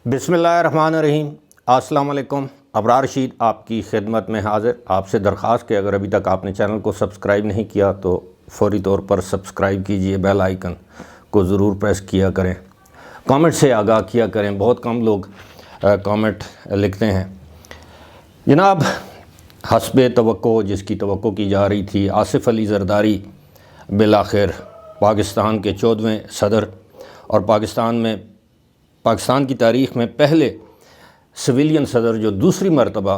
بسم اللہ الرحمن الرحیم۔ السلام علیکم۔ ابرار رشید آپ کی خدمت میں حاضر۔ آپ سے درخواست کہ اگر ابھی تک آپ نے چینل کو سبسکرائب نہیں کیا تو فوری طور پر سبسکرائب کیجئے، بیل آئیکن کو ضرور پریس کیا کریں، کامنٹ سے آگاہ کیا کریں۔ بہت کم لوگ کامنٹ لکھتے ہیں۔ جناب، حسب توقع جس کی توقع کی جا رہی تھی، آصف علی زرداری بالآخر پاکستان کے 14ویں صدر اور پاکستان کی تاریخ میں پہلے سویلین صدر جو دوسری مرتبہ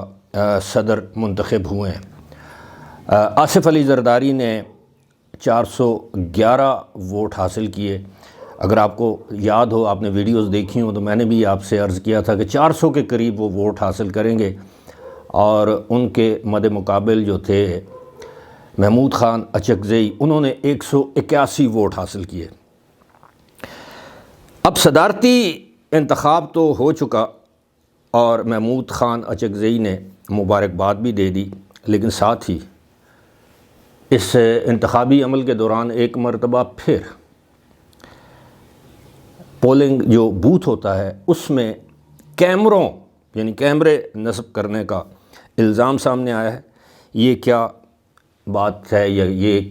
صدر منتخب ہوئے ہیں۔ آصف علی زرداری نے 411 ووٹ حاصل کیے۔ اگر آپ کو یاد ہو، آپ نے ویڈیوز دیکھی ہوں، تو میں نے بھی آپ سے عرض کیا تھا کہ 400 کے قریب وہ ووٹ حاصل کریں گے، اور ان کے مد مقابل جو تھے محمود خان اچکزئی، انہوں نے 181 ووٹ حاصل کیے۔ اب صدارتی انتخاب تو ہو چکا اور محمود خان اچکزئی نے مبارکباد بھی دے دی، لیکن ساتھ ہی اس انتخابی عمل کے دوران ایک مرتبہ پھر پولنگ جو بوتھ ہوتا ہے اس میں کیمرے نصب کرنے کا الزام سامنے آیا ہے۔ یہ کیا بات ہے یا یہ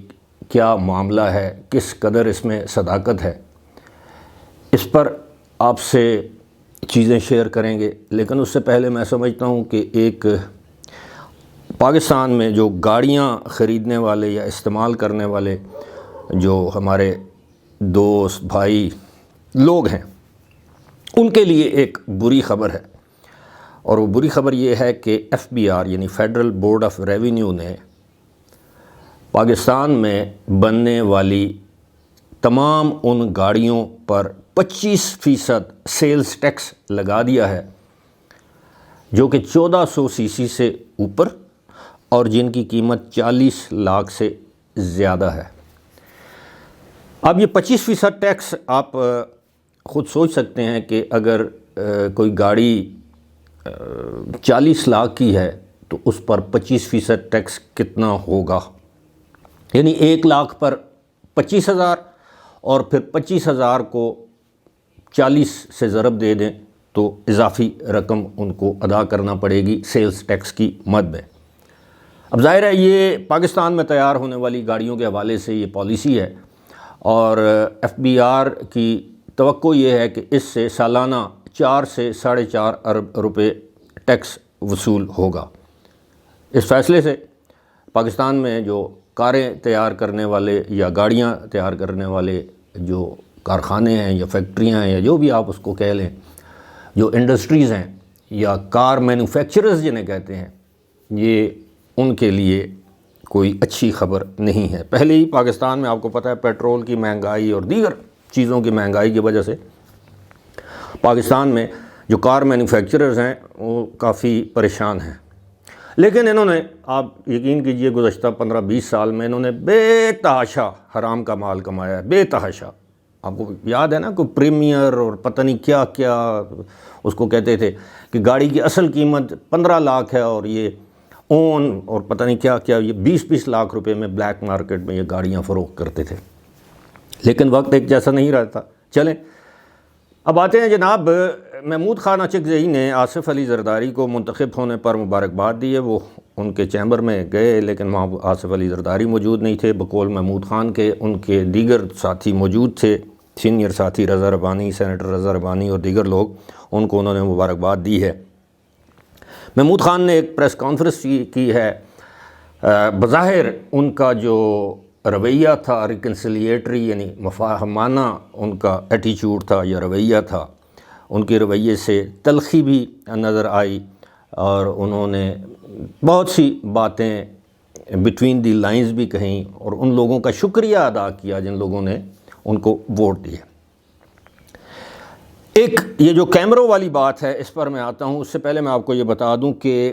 کیا معاملہ ہے، کس قدر اس میں صداقت ہے، اس پر آپ سے چیزیں شیئر کریں گے۔ لیکن اس سے پہلے میں سمجھتا ہوں کہ ایک پاکستان میں جو گاڑیاں خریدنے والے یا استعمال کرنے والے جو ہمارے دوست بھائی لوگ ہیں، ان کے لیے ایک بری خبر ہے، اور وہ بری خبر یہ ہے کہ FBR یعنی فیڈرل بورڈ آف ریونیو نے پاکستان میں بننے والی تمام ان گاڑیوں پر 25% سیلز ٹیکس لگا دیا ہے جو کہ 1400 cc سے اوپر اور جن کی قیمت 40 لاکھ سے زیادہ ہے۔ اب یہ 25% ٹیکس آپ خود سوچ سکتے ہیں کہ اگر کوئی گاڑی 40 لاکھ کی ہے تو اس پر 25% ٹیکس کتنا ہوگا، یعنی 1 لاکھ پر 25,000 اور پھر 25,000 کو 40 سے ضرب دے دیں تو اضافی رقم ان کو ادا کرنا پڑے گی سیلز ٹیکس کی مد میں۔ اب ظاہر ہے یہ پاکستان میں تیار ہونے والی گاڑیوں کے حوالے سے یہ پالیسی ہے، اور FBR کی توقع یہ ہے کہ اس سے سالانہ 4 سے 4.5 ارب روپے ٹیکس وصول ہوگا۔ اس فیصلے سے پاکستان میں جو کاریں تیار کرنے والے یا گاڑیاں تیار کرنے والے جو کارخانے ہیں یا فیکٹریاں ہیں یا جو بھی آپ اس کو کہہ لیں، جو انڈسٹریز ہیں یا کار مینوفیکچررز جنہیں کہتے ہیں، یہ ان کے لیے کوئی اچھی خبر نہیں ہے۔ پہلے ہی پاکستان میں آپ کو پتہ ہے پیٹرول کی مہنگائی اور دیگر چیزوں کی مہنگائی کی وجہ سے پاکستان میں جو کار مینوفیکچررز ہیں وہ کافی پریشان ہیں۔ لیکن انہوں نے، آپ یقین کیجئے، گزشتہ 15-20 سال میں انہوں نے بے تحاشا حرام کا مال کمایا ہے، بے تحاشا۔ آپ کو یاد ہے نا، کوئی پریمیئر اور پتہ نہیں کیا کیا اس کو کہتے تھے کہ گاڑی کی اصل قیمت 15 لاکھ ہے اور یہ اون اور پتہ نہیں کیا کیا، یہ 20-20 لاکھ روپے میں بلیک مارکیٹ میں یہ گاڑیاں فروخت کرتے تھے۔ لیکن وقت ایک جیسا نہیں رہتا۔ چلیں اب آتے ہیں جناب، محمود خان اچکزئی نے آصف علی زرداری کو منتخب ہونے پر مبارکباد دی ہے۔ وہ ان کے چیمبر میں گئے لیکن وہاں آصف علی زرداری موجود نہیں تھے، بقول محمود خان کے ان کے دیگر ساتھی موجود تھے، سینئر ساتھی رضا ربانی، سینیٹر رضا ربانی اور دیگر لوگ، ان کو انہوں نے مبارکباد دی ہے۔ محمود خان نے ایک پریس کانفرنس کی ہے۔ بظاہر ان کا جو رویہ تھا ریکنسیلیٹری، یعنی مفاہمانہ ان کا ایٹیچیوڈ تھا یا رویہ تھا، ان کے رویے سے تلخی بھی نظر آئی، اور انہوں نے بہت سی باتیں بٹوین دی لائنز بھی کہیں اور ان لوگوں کا شکریہ ادا کیا جن لوگوں نے ان کو ووٹ دیے۔ ایک یہ جو کیمروں والی بات ہے اس پر میں آتا ہوں۔ اس سے پہلے میں آپ کو یہ بتا دوں کہ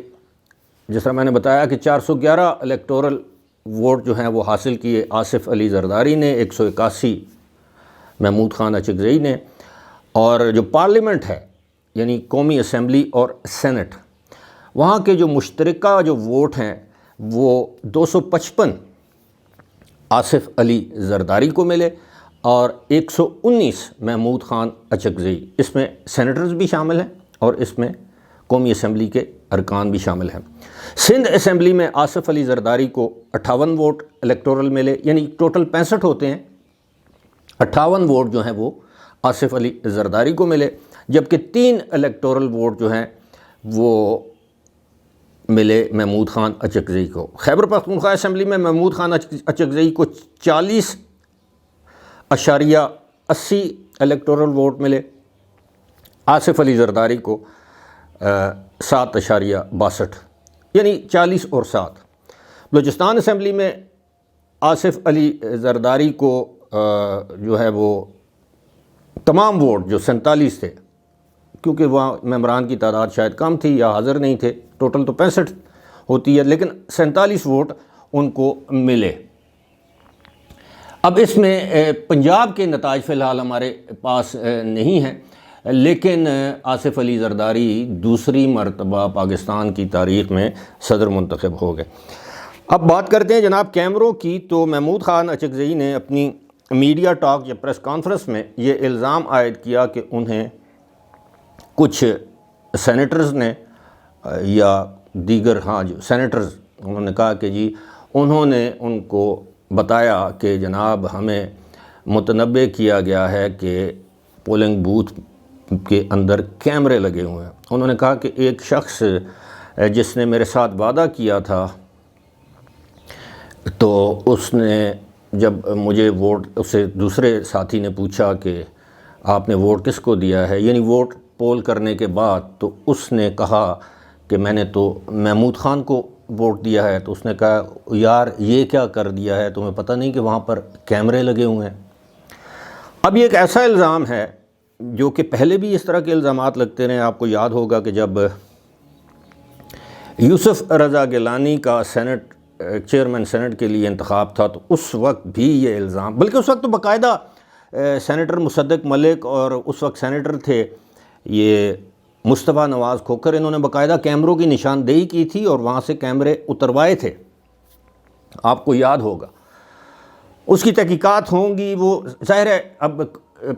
جس طرح میں نے بتایا کہ 411 الیکٹورل ووٹ جو ہیں وہ حاصل کیے آصف علی زرداری نے، 181 محمود خان اچکزئی نے، اور جو پارلیمنٹ ہے یعنی قومی اسمبلی اور سینٹ، وہاں کے جو مشترکہ جو ووٹ ہیں وہ 255 آصف علی زرداری کو ملے اور 119 محمود خان اچکزئی، اس میں سینیٹرز بھی شامل ہیں اور اس میں قومی اسمبلی کے ارکان بھی شامل ہیں۔ سندھ اسمبلی میں آصف علی زرداری کو 58 ووٹ الیکٹورل ملے، یعنی ٹوٹل 65 ہوتے ہیں، 58 ووٹ جو ہیں وہ آصف علی زرداری کو ملے، جبکہ 3 الیکٹورل ووٹ جو ہیں وہ ملے محمود خان اچکزئی کو۔ خیبر پختونخوا اسمبلی میں محمود خان اچکزئی کو 40.80 الیکٹورل ووٹ ملے، آصف علی زرداری کو 7.62، یعنی 40 اور 7۔ بلوچستان اسمبلی میں آصف علی زرداری کو جو ہے وہ تمام ووٹ جو 47 تھے، کیونکہ وہاں ممبران کی تعداد شاید کم تھی یا حاضر نہیں تھے، ٹوٹل تو 65 ہوتی ہے، لیکن 47 ووٹ ان کو ملے۔ اب اس میں پنجاب کے نتائج فی الحال ہمارے پاس نہیں ہیں، لیکن آصف علی زرداری دوسری مرتبہ پاکستان کی تاریخ میں صدر منتخب ہو گئے۔ اب بات کرتے ہیں جناب کیمروں کی، تو محمود خان اچکزئی نے اپنی میڈیا ٹاک یا پریس کانفرنس میں یہ الزام عائد کیا کہ انہیں کچھ سینیٹرز نے یا دیگر جو سینیٹرز، انہوں نے کہا کہ جی انہوں نے ان کو بتایا کہ جناب ہمیں متنبع کیا گیا ہے کہ پولنگ بوتھ کے اندر کیمرے لگے ہوئے ہیں۔ انہوں نے کہا کہ ایک شخص جس نے میرے ساتھ وعدہ کیا تھا، تو اس نے جب مجھے ووٹ، اسے دوسرے ساتھی نے پوچھا کہ آپ نے ووٹ کس کو دیا ہے، یعنی ووٹ پول کرنے کے بعد، تو اس نے کہا کہ میں نے تو محمود خان کو ووٹ دیا ہے۔ تو اس نے کہا یار یہ کیا کر دیا ہے، تمہیں پتہ نہیں کہ وہاں پر کیمرے لگے ہوئے ہیں۔ اب یہ ایک ایسا الزام ہے جو کہ پہلے بھی اس طرح کے الزامات لگتے رہے۔ آپ کو یاد ہوگا کہ جب یوسف رضا گیلانی کا سینٹ چیئرمین سینٹ کے لیے انتخاب تھا، تو اس وقت بھی یہ الزام، بلکہ اس وقت تو باقاعدہ سینیٹر مصدق ملک اور اس وقت سینیٹر تھے یہ مصطفیٰ نواز کھوکھر، انہوں نے باقاعدہ کیمروں کی نشاندہی کی تھی اور وہاں سے کیمرے اتروائے تھے، آپ کو یاد ہوگا۔ اس کی تحقیقات ہوں گی، وہ ظاہر ہے اب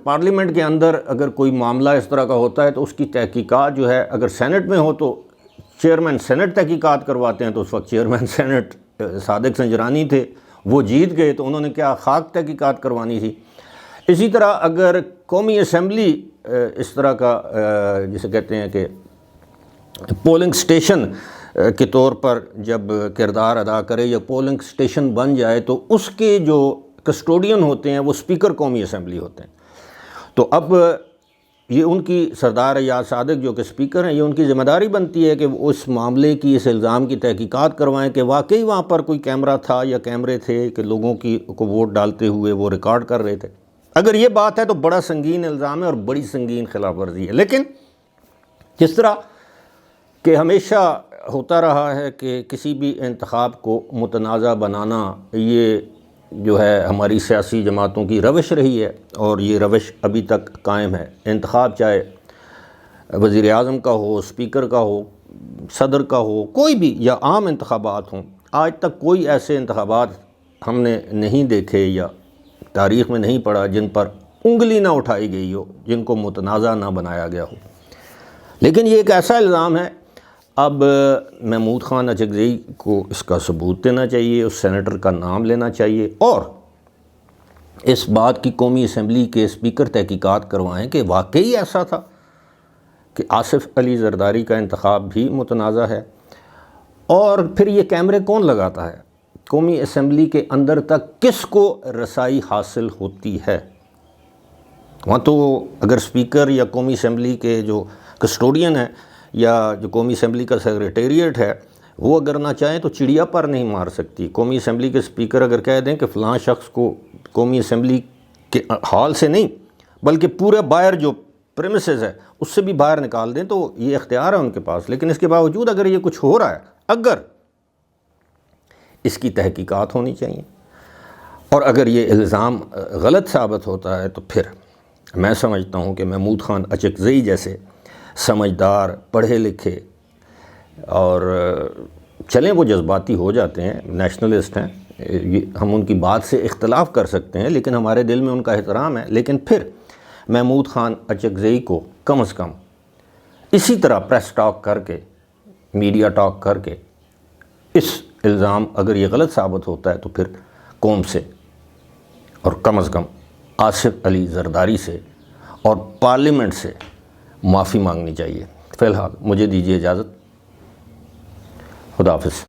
پارلیمنٹ کے اندر اگر کوئی معاملہ اس طرح کا ہوتا ہے تو اس کی تحقیقات جو ہے، اگر سینٹ میں ہو تو چیئرمین سینٹ تحقیقات کرواتے ہیں، تو اس وقت چیئرمین سینٹ صادق سنجرانی تھے، وہ جیت گئے تو انہوں نے کیا خاک تحقیقات کروانی تھی۔ اسی طرح اگر قومی اسمبلی اس طرح کا جسے کہتے ہیں کہ پولنگ سٹیشن کے طور پر جب کردار ادا کرے یا پولنگ سٹیشن بن جائے، تو اس کے جو کسٹوڈین ہوتے ہیں وہ اسپیکر قومی اسمبلی ہوتے ہیں۔ تو اب یہ ان کی سردار ایاز صادق جو کہ اسپیکر ہیں، یہ ان کی ذمہ داری بنتی ہے کہ وہ اس معاملے کی، اس الزام کی تحقیقات کروائیں کہ واقعی وہاں پر کوئی کیمرہ تھا یا کیمرے تھے کہ لوگوں کو ووٹ ڈالتے ہوئے وہ ریکارڈ کر رہے تھے۔ اگر یہ بات ہے تو بڑا سنگین الزام ہے اور بڑی سنگین خلاف ورزی ہے۔ لیکن جس طرح کہ ہمیشہ ہوتا رہا ہے کہ کسی بھی انتخاب کو متنازع بنانا، یہ جو ہے ہماری سیاسی جماعتوں کی روش رہی ہے اور یہ روش ابھی تک قائم ہے۔ انتخاب چاہے وزیر اعظم کا ہو، اسپیکر کا ہو، صدر کا ہو، کوئی بھی، یا عام انتخابات ہوں، آج تک کوئی ایسے انتخابات ہم نے نہیں دیکھے یا تاریخ میں نہیں پڑھا جن پر انگلی نہ اٹھائی گئی ہو، جن کو متنازع نہ بنایا گیا ہو۔ لیکن یہ ایک ایسا الزام ہے، اب محمود خان اچکزئی کو اس کا ثبوت دینا چاہیے، اس سینیٹر کا نام لینا چاہیے اور اس بات کی قومی اسمبلی کے اسپیکر تحقیقات کروائیں کہ واقعی ایسا تھا کہ آصف علی زرداری کا انتخاب بھی متنازع ہے، اور پھر یہ کیمرے کون لگاتا ہے، قومی اسمبلی کے اندر تک کس کو رسائی حاصل ہوتی ہے۔ وہاں تو اگر اسپیکر یا قومی اسمبلی کے جو کسٹوڈین ہیں یا جو قومی اسمبلی کا سیکریٹریٹ ہے، وہ اگر نہ چاہیں تو چڑیا پر نہیں مار سکتی۔ قومی اسمبلی کے اسپیکر اگر کہہ دیں کہ فلاں شخص کو قومی اسمبلی کے ہال سے نہیں بلکہ پورے باہر جو پریمیسز ہے اس سے بھی باہر نکال دیں، تو یہ اختیار ہے ان کے پاس۔ لیکن اس کے باوجود اگر یہ کچھ ہو رہا ہے، اگر اس کی تحقیقات ہونی چاہیے، اور اگر یہ الزام غلط ثابت ہوتا ہے تو پھر میں سمجھتا ہوں کہ محمود خان اچکزئی جیسے سمجھدار، پڑھے لکھے اور چلیں وہ جذباتی ہو جاتے ہیں، نیشنلسٹ ہیں، ہم ان کی بات سے اختلاف کر سکتے ہیں لیکن ہمارے دل میں ان کا احترام ہے، لیکن پھر محمود خان اچکزئی کو کم از کم اسی طرح پریس ٹاک کر کے، میڈیا ٹاک کر کے، اس الزام اگر یہ غلط ثابت ہوتا ہے تو پھر قوم سے اور کم از کم آصف علی زرداری سے اور پارلیمنٹ سے معافی مانگنی چاہیے۔ فی الحال مجھے دیجیے اجازت، خدا حافظ۔